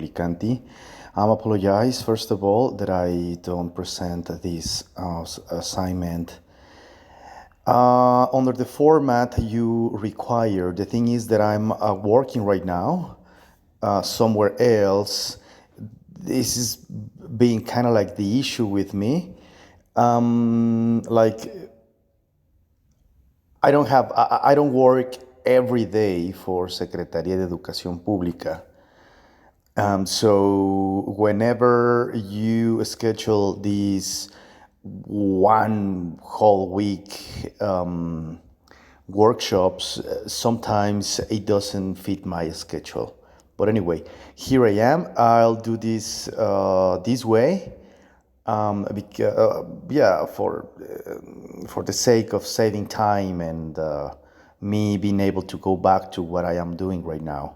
Licanti. Apologize first of all that I don't present this assignment under the format you require. The thing is that I'm working right now somewhere else. This is being kind of like the issue with me. Like I don't work every day for Secretaría de Educación Pública. So whenever you schedule these one whole week workshops, sometimes it doesn't fit my schedule. But anyway, here I am. I'll do this this way. Yeah, for the sake of saving time and me being able to go back to what I am doing right now.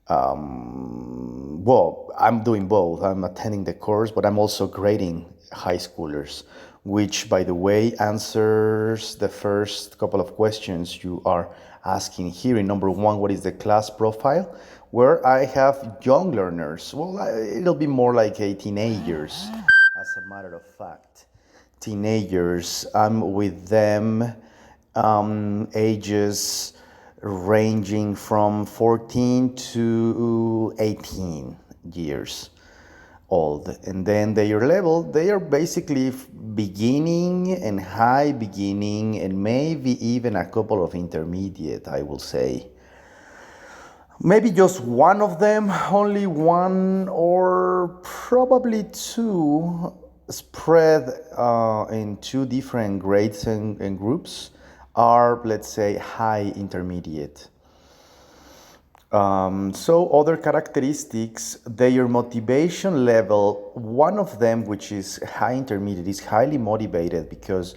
Well, I'm doing both. I'm attending the course, but I'm also grading high schoolers, which, by the way, answers the first couple of questions you are asking here. In number one, what is the class profile? Where I have young learners. Well, it'll be more like teenagers, as a matter of fact. Teenagers, I'm with them ages ranging from 14 to 18 years old. And then their level, they are basically beginning and high beginning and maybe even a couple of intermediate, I will say. Maybe just one of them, only one or probably two spread in two different grades and groups are, let's say, high intermediate. So other characteristics, their motivation level, one of them, which is high intermediate, is highly motivated because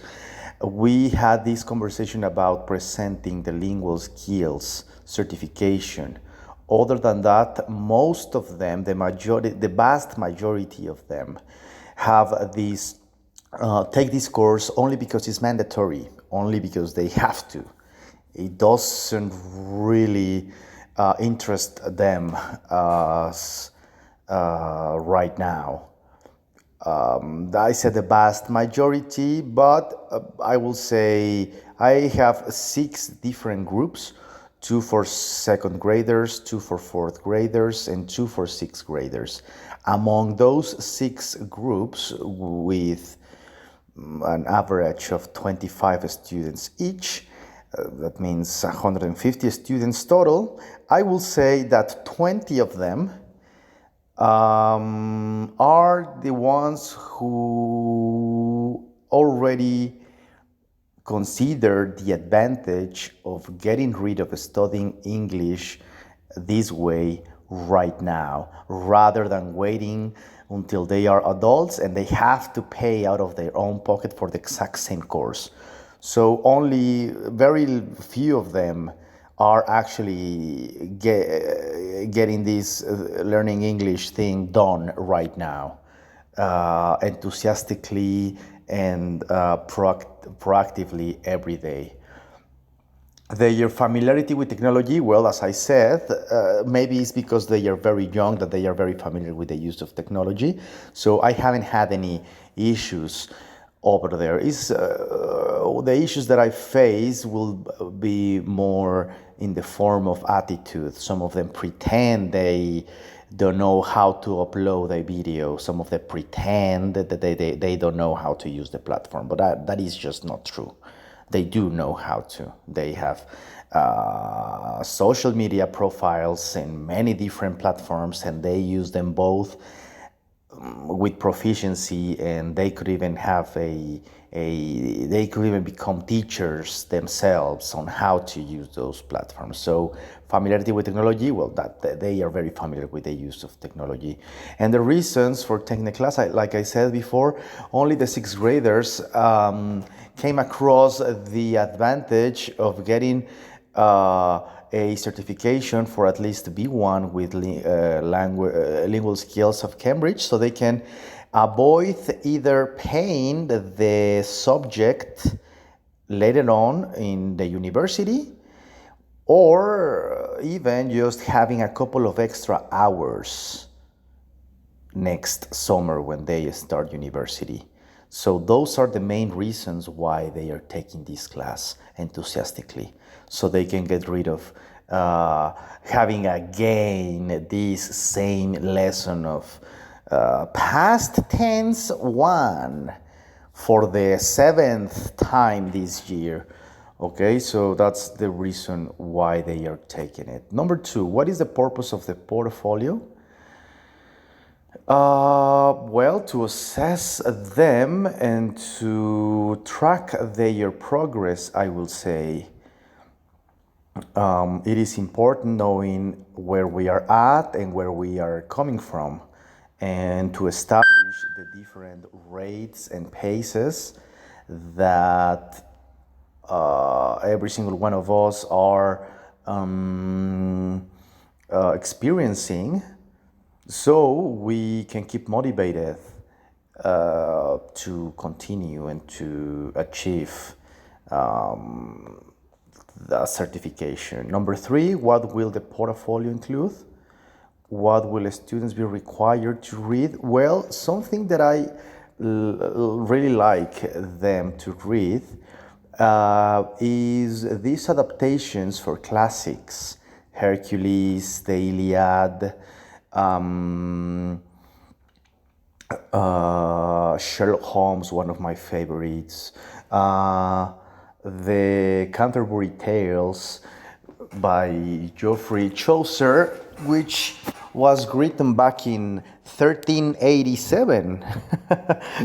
we had this conversation about presenting the lingual skills certification. Other than that, most of them, the vast majority of them, have this take this course only because it's mandatory, only because they have to. It doesn't really interest them right now. I said the vast majority, but I will say I have 6 different groups, 2 for second graders, 2 for fourth graders, and 2 for sixth graders. Among those 6 groups, with an average of 25 students each, that means 150 students total, I will say that 20 of them are the ones who already consider the advantage of getting rid of studying English this way right now, rather than waiting until they are adults and they have to pay out of their own pocket for the exact same course. So only very few of them are actually getting this learning English thing done right now, enthusiastically and proactively every day. Their familiarity with technology, well, as I said, maybe it's because they are very young that they are very familiar with the use of technology. So I haven't had any issues over there. The issues that I face will be more in the form of attitude. Some of them pretend they don't know how to upload a video. Some of them pretend that they don't know how to use the platform, but that is just not true. They do know how to. They have social media profiles in many different platforms, and they use them both with proficiency, and they could even have they could even become teachers themselves on how to use those platforms. So familiarity with technology, well, that they are very familiar with the use of technology. And the reasons for taking the class, like I said before, only the sixth graders came across the advantage of getting a certification for at least B1 with lingual skills of Cambridge, so they can avoid either paying the subject later on in the university, or even just having a couple of extra hours next summer when they start university. So those are the main reasons why they are taking this class enthusiastically, so they can get rid of having again this same lesson of past tense one for the seventh time this year. Okay, so that's the reason why they are taking it. Number two, what is the purpose of the portfolio? Well, to assess them and to track their progress, I will say. It is important knowing where we are at and where we are coming from, and to establish the different rates and paces that every single one of us are experiencing, so we can keep motivated to continue and to achieve the certification. Number three, what will the portfolio include? What will students be required to read? Well, something that I really like them to read is these adaptations for classics, Hercules, the Iliad, Sherlock Holmes, one of my favorites, the Canterbury Tales by Geoffrey Chaucer, which was written back in 1387.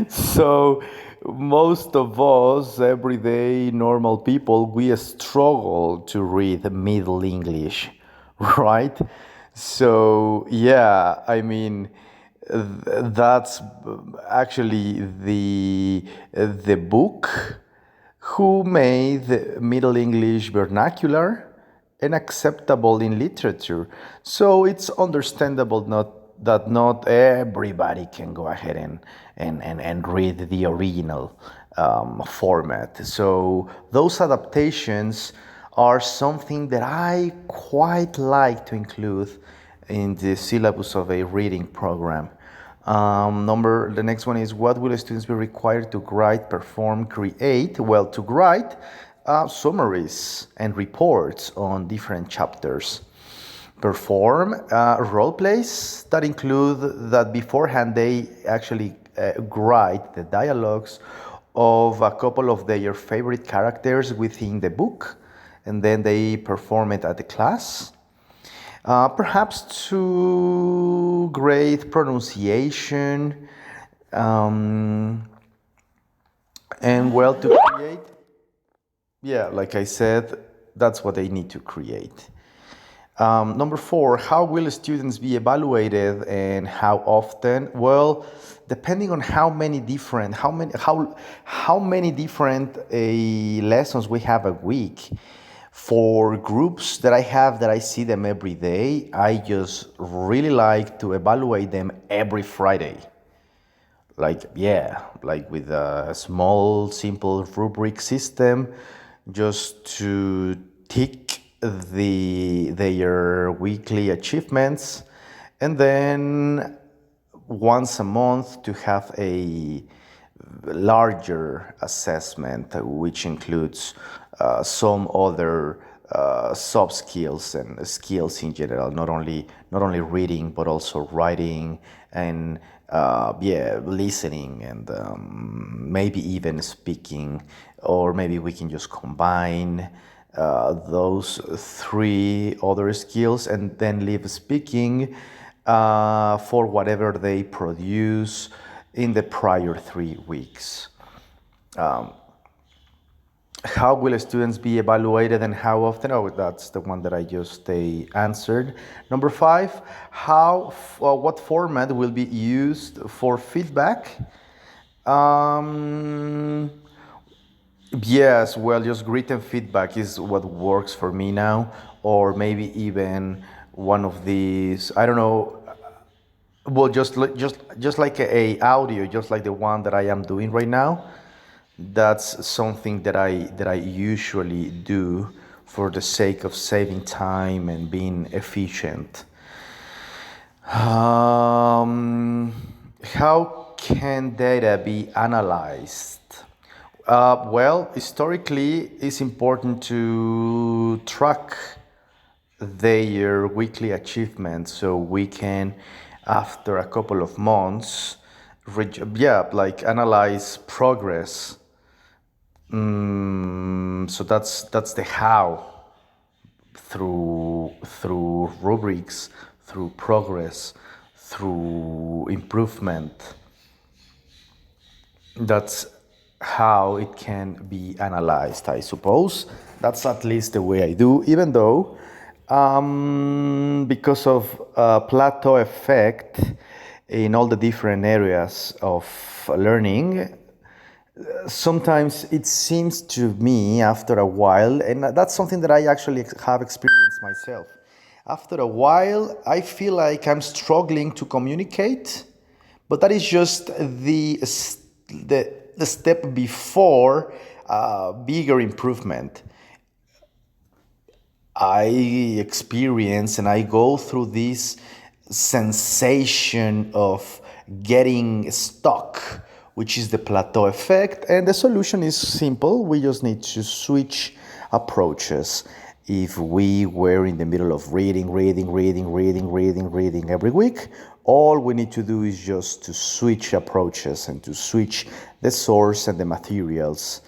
So most of us, everyday normal people, we struggle to read Middle English, right? So yeah, I mean, that's actually the book who made Middle English vernacular and acceptable in literature. So it's understandable that not everybody can go ahead and read the original format. So those adaptations are something that I quite like to include in the syllabus of a reading program. The next one is, what will students be required to write, perform, create? Well, to write summaries and reports on different chapters. Perform role plays that include that beforehand they actually write the dialogues of a couple of their favorite characters within the book, and then they perform it at the class. Perhaps to grade pronunciation, and well, to create, yeah, like I said, that's what they need to create. Number four, how will students be evaluated and how often? Well, depending on how many different lessons we have a week. For groups that I have that I see them every day, I just really like to evaluate them every Friday. Like with a small, simple rubric system, just to tick their weekly achievements, and then once a month to have a larger assessment, which includes some other soft skills and skills in general, not only reading but also writing and listening and maybe even speaking, or maybe we can just combine those three other skills and then leave speaking for whatever they produce in the prior 3 weeks. How will students be evaluated and how often? Oh, that's the one that I just answered. Number five, what format will be used for feedback? Yes, well, just written feedback is what works for me now, or maybe even one of these, I don't know, well, just like a audio, just like the one that I am doing right now. That's something that I usually do for the sake of saving time and being efficient. How can data be analyzed? Well, historically, it's important to track their weekly achievements so we can, after a couple of months, like analyze progress. So that's the how, through rubrics, through progress, through improvement. That's how it can be analyzed, I suppose. That's at least the way I do, even though because of plateau effect in all the different areas of learning, sometimes it seems to me after a while, and that's something that I actually have experienced myself. After a while, I feel like I'm struggling to communicate, but that is just the step before bigger improvement. I experience and I go through this sensation of getting stuck, which is the plateau effect. And the solution is simple. We just need to switch approaches. If we were in the middle of reading every week, all we need to do is just to switch approaches and to switch the source and the materials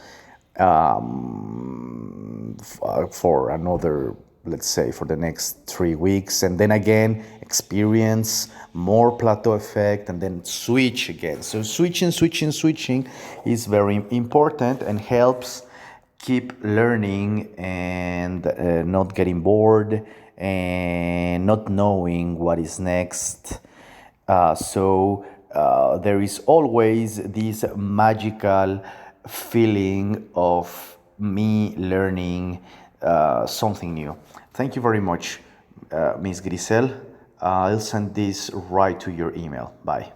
for another, let's say, for the next 3 weeks, and then again experience more plateau effect and then switch again. So switching is very important and helps keep learning and not getting bored and not knowing what is next. So there is always this magical feeling of me learning something new. Thank you very much, Miss Grisel. I'll send this right to your email. Bye.